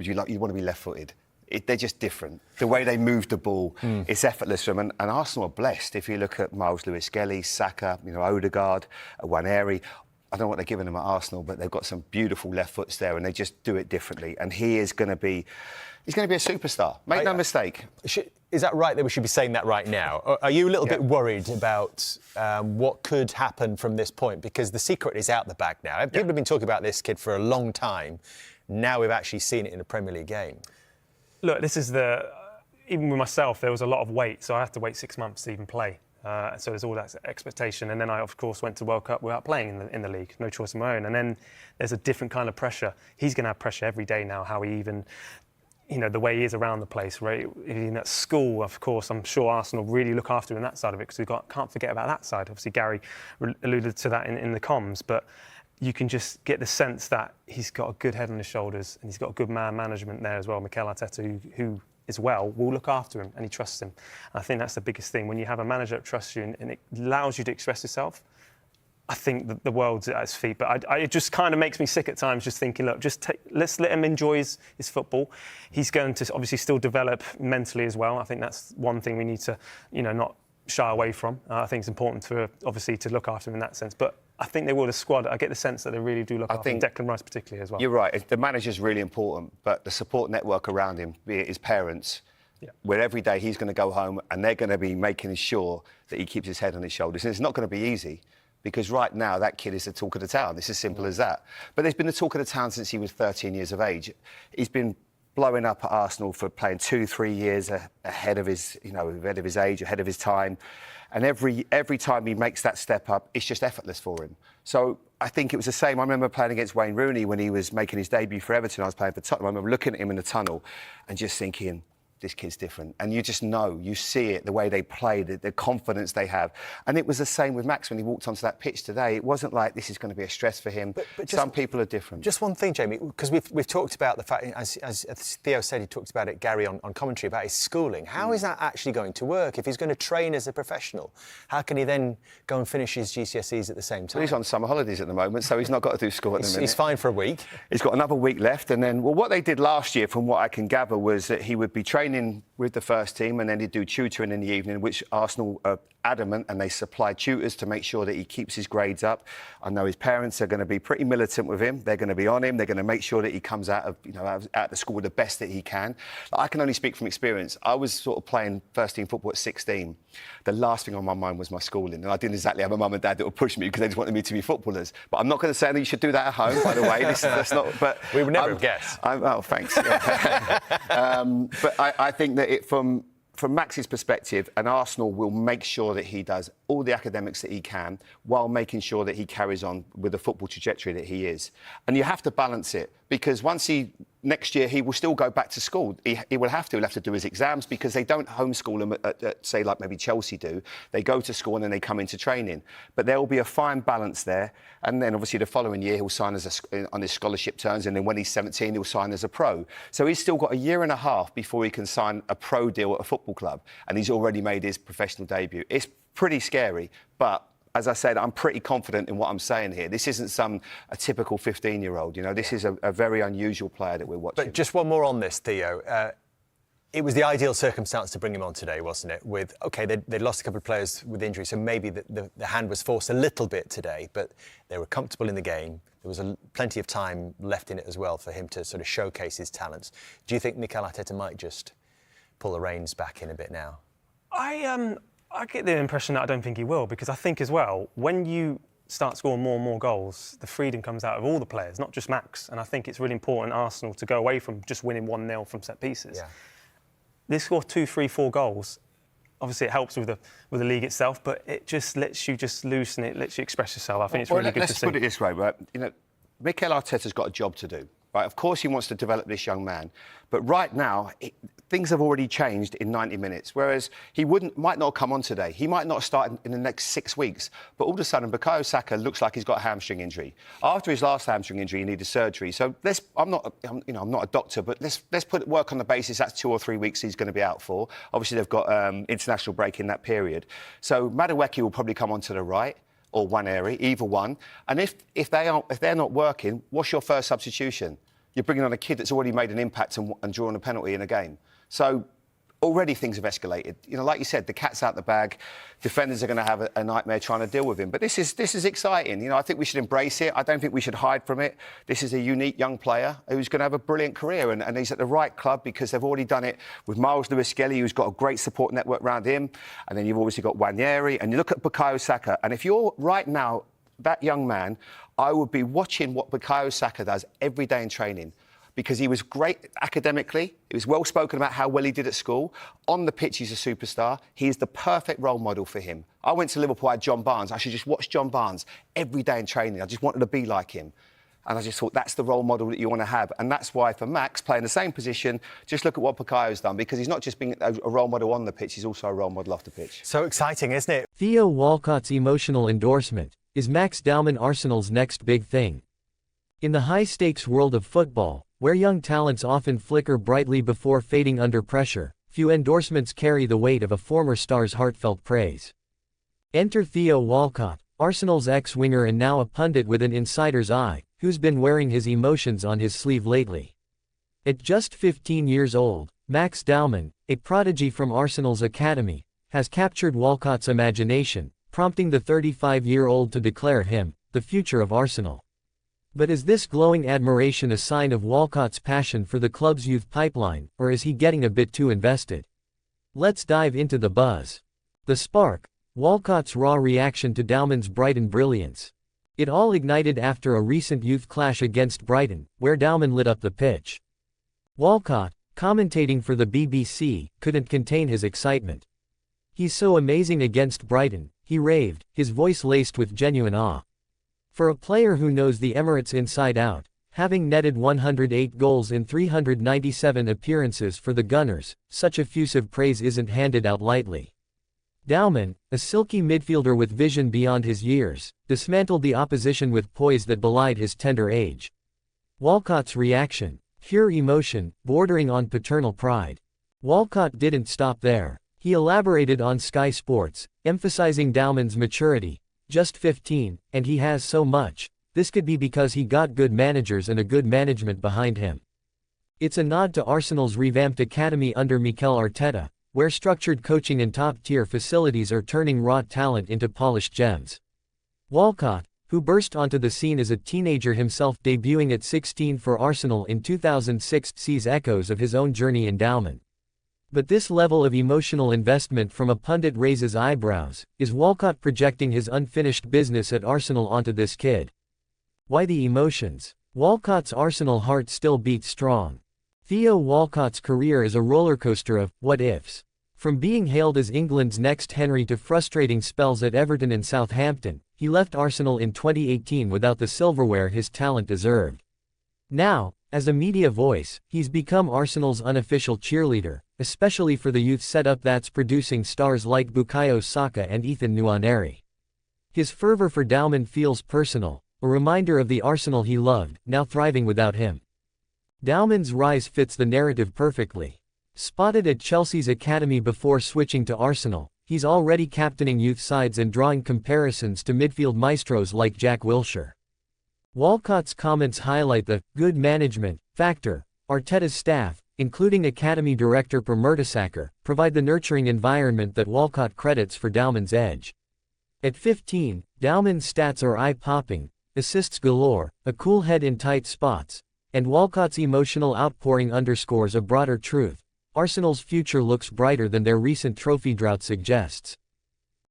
you want to be left-footed. They're just different. The way they move the ball, it's effortless for them. And Arsenal are blessed. If you look at Miles Lewis-Skelly, Saka, Odegaard, Waneri, I don't know what they're giving them at Arsenal, but they've got some beautiful left foots there, and they just do it differently. And he's going to be a superstar. Make no mistake. Is that right that we should be saying that right now? Or are you a little bit worried about what could happen from this point? Because the secret is out the bag now. People have been talking about this kid for a long time. Now we've actually seen it in a Premier League game. Look, this is even with myself, there was a lot of wait, so I had to wait 6 months to even play. So there's all that expectation. And then I, of course, went to Walcott without playing in the league. No choice of my own. And then there's a different kind of pressure. He's going to have pressure every day now, how he even, the way he is around the place, right? In that school, of course, I'm sure Arsenal really look after him in that side of it, because can't forget about that side. Obviously, Gary alluded to that in the comms, but you can just get the sense that he's got a good head on his shoulders, and he's got a good man management there as well. Mikel Arteta, who as well will look after him, and he trusts him. And I think that's the biggest thing. When you have a manager that trusts you and it allows you to express yourself, I think that the world's at his feet. But it just kind of makes me sick at times, just thinking, look, let's let him enjoy his football. He's going to obviously still develop mentally as well. I think that's one thing we need to, not shy away from. I think it's important obviously to look after him in that sense. But I think they will, the squad. I get the sense that they really do look after him, Declan Rice particularly as well. You're right. The manager's really important, but the support network around him, be it his parents, where every day he's going to go home and they're going to be making sure that he keeps his head on his shoulders. And it's not going to be easy, because right now that kid is the talk of the town. It's as simple as that. But there's been the talk of the town since he was 13 years of age. He's been blowing up at Arsenal for playing 2-3 years ahead of his, ahead of his age, ahead of his time. And every time he makes that step up, it's just effortless for him. So I think it was the same. I remember playing against Wayne Rooney when he was making his debut for Everton. I was playing for Tottenham. I remember looking at him in the tunnel and just thinking, this kid's different. And you just know, you see it, the way they play, the confidence they have. And it was the same with Max when he walked onto that pitch today. It wasn't like this is going to be a stress for him. But some people are different. Just one thing, Jamie, because we've talked about the fact, as Theo said, he talked about it, Gary, on commentary, about his schooling. How is that actually going to work? If he's going to train as a professional, how can he then go and finish his GCSEs at the same time? Well, he's on summer holidays at the moment, so he's not got to do school at the minute. He's fine for a week. He's got another week left. And then, what they did last year, from what I can gather, was that he would be training with the first team, and then he'd do tutoring in the evening, which Arsenal are adamant, and they supply tutors to make sure that he keeps his grades up. I know his parents are going to be pretty militant with him. They're going to be on him. They're going to make sure that he comes out of the school with the best that he can. I can only speak from experience. I was sort of playing first team football at 16. The last thing on my mind was my schooling, and I didn't exactly have a mum and dad that would push me because they just wanted me to be footballers. But I'm not going to say that you should do that at home, by the way. That's not. But we would never have guessed. Oh, thanks. But I think that from Max's perspective, and Arsenal will make sure that he does all the academics that he can while making sure that he carries on with the football trajectory that he is. And you have to balance it, because next year he will still go back to school. He will have to. He'll have to do his exams, because they don't homeschool him at say, like maybe Chelsea do. They go to school and then they come into training. But there will be a fine balance there. And then obviously the following year he'll sign on his scholarship terms, and then when he's 17 he'll sign as a pro. So he's still got a year and a half before he can sign a pro deal at a football club, and he's already made his professional debut. It's pretty scary, but as I said, I'm pretty confident in what I'm saying here. This isn't a typical 15-year-old. This is a very unusual player that we're watching. But just one more on this, Theo. It was the ideal circumstance to bring him on today, wasn't it? They'd lost a couple of players with injury, so maybe the hand was forced a little bit today, but they were comfortable in the game. There was plenty of time left in it as well for him to sort of showcase his talents. Do you think Mikel Arteta might just pull the reins back in a bit now? I get the impression that I don't think he will, because I think as well, when you start scoring more and more goals, the freedom comes out of all the players, not just Max. And I think it's really important, Arsenal, to go away from just winning 1-0 from set pieces. Yeah. They score 2, 3, 4 goals. Obviously, it helps with the league itself, but it just lets you just loosen it, lets you express yourself. I think it's really good to see. Let's put it this way, right? Mikel Arteta's got a job to do. Right, of course he wants to develop this young man, but right now things have already changed in 90 minutes. Whereas he might not come on today. He might not start in the next 6 weeks. But all of a sudden, Bukayo Saka looks like he's got a hamstring injury. After his last hamstring injury, he needed surgery. So I'm not a doctor, but let's put work on the basis that's 2 or 3 weeks he's going to be out for. Obviously, they've got international break in that period. So Madueke will probably come onto the right, or Waneri, either one. And if they're not working, what's your first substitution? you're bringing on a kid that's already made an impact and drawn a penalty in a game. So already things have escalated. You know, like you said, the cat's out the bag. Defenders are going to have a nightmare trying to deal with him. But this is exciting. You know, I think we should embrace it. I don't think we should hide from it. This is a unique young player who's going to have a brilliant career, and he's at the right club because they've already done it with Miles Lewis-Skelly, who's got a great support network around him, and then you've obviously got Nwaneri, and you look at Bukayo Saka, and if you're right now that young man, I would be watching what Bukayo Saka does every day in training. Because he was great academically, he was well spoken about how well he did at school. On the pitch, he's a superstar. He is the perfect role model for him. I went to Liverpool, I had John Barnes. I should just watch John Barnes every day in training. I just wanted to be like him. And I just thought that's the role model that you want to have. And that's why, for Max, playing the same position, just look at what Bukayo's done. Because he's not just being a role model on the pitch, he's also a role model off the pitch. So exciting, isn't it? Theo Walcott's emotional endorsement. Is Max Dowman Arsenal's next big thing? In the high-stakes world of football, where young talents often flicker brightly before fading under pressure, few endorsements carry the weight of a former star's heartfelt praise. Enter Theo Walcott, Arsenal's ex-winger and now a pundit with an insider's eye, who's been wearing his emotions on his sleeve lately. At just 15 years old, Max Dowman, a prodigy from Arsenal's academy, has captured Walcott's imagination, prompting the 35-year-old to declare him the future of Arsenal. But is this glowing admiration a sign of Walcott's passion for the club's youth pipeline, or is he getting a bit too invested? Let's dive into the buzz. The spark, Walcott's raw reaction to Dowman's Brighton brilliance. It all ignited after a recent youth clash against Brighton, where Dowman lit up the pitch. Walcott, commentating for the BBC, couldn't contain his excitement. "He's so amazing against Brighton," he raved, his voice laced with genuine awe. For a player who knows the Emirates inside out, having netted 108 goals in 397 appearances for the Gunners, such effusive praise isn't handed out lightly. Dowman, a silky midfielder with vision beyond his years, dismantled the opposition with poise that belied his tender age. Walcott's reaction, pure emotion, bordering on paternal pride. Walcott didn't stop there. He elaborated on Sky Sports, emphasizing Dowman's maturity. Just 15, and he has so much. This could be because he got good managers and a good management behind him. It's a nod to Arsenal's revamped academy under Mikel Arteta, where structured coaching and top-tier facilities are turning raw talent into polished gems. Walcott, who burst onto the scene as a teenager himself debuting at 16 for Arsenal in 2006, sees echoes of his own journey in Dowman. But this level of emotional investment from a pundit raises eyebrows. Is Walcott projecting his unfinished business at Arsenal onto this kid? Why the emotions? Walcott's Arsenal heart still beats strong. Theo Walcott's career is a rollercoaster of what-ifs. From being hailed as England's next Henry to frustrating spells at Everton and Southampton, he left Arsenal in 2018 without the silverware his talent deserved. Now, as a media voice, he's become Arsenal's unofficial cheerleader, especially for the youth setup that's producing stars like Bukayo Saka and Ethan Nwaneri. His fervor for Dowman feels personal, a reminder of the Arsenal he loved, now thriving without him. Dowman's rise fits the narrative perfectly. Spotted at Chelsea's academy before switching to Arsenal, he's already captaining youth sides and drawing comparisons to midfield maestros like Jack Wilshere. Walcott's comments highlight the good management factor. Arteta's staff, including Academy Director Per Mertesacker, provide the nurturing environment that Walcott credits for Dowman's edge. At 15, Dowman's stats are eye-popping, assists galore, a cool head in tight spots, and Walcott's emotional outpouring underscores a broader truth. Arsenal's future looks brighter than their recent trophy drought suggests.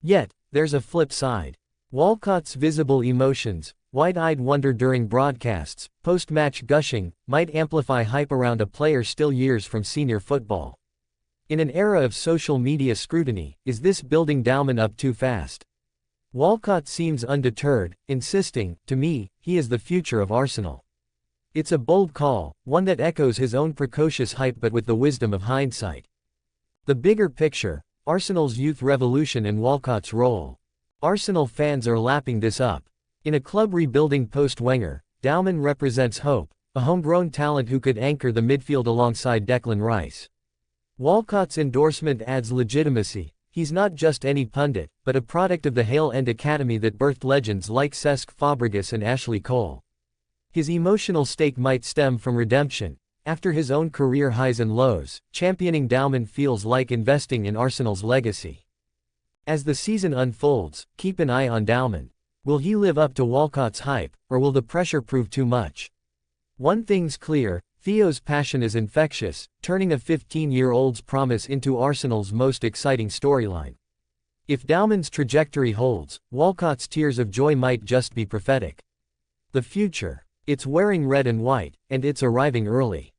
Yet, there's a flip side. Walcott's visible emotions, wide-eyed wonder during broadcasts, post-match gushing, might amplify hype around a player still years from senior football. In an era of social media scrutiny, is this building Dowman up too fast? Walcott seems undeterred, insisting, "To me, he is the future of Arsenal." It's a bold call, one that echoes his own precocious hype but with the wisdom of hindsight. The bigger picture, Arsenal's youth revolution and Walcott's role. Arsenal fans are lapping this up. In a club rebuilding post-Wenger, Dowman represents hope, a homegrown talent who could anchor the midfield alongside Declan Rice. Walcott's endorsement adds legitimacy. He's not just any pundit, but a product of the Hale End Academy that birthed legends like Cesc Fabregas and Ashley Cole. His emotional stake might stem from redemption. After his own career highs and lows, championing Dowman feels like investing in Arsenal's legacy. As the season unfolds, keep an eye on Dowman. Will he live up to Walcott's hype, or will the pressure prove too much? One thing's clear, Theo's passion is infectious, turning a 15-year-old's promise into Arsenal's most exciting storyline. If Dowman's trajectory holds, Walcott's tears of joy might just be prophetic. The future. It's wearing red and white, and it's arriving early.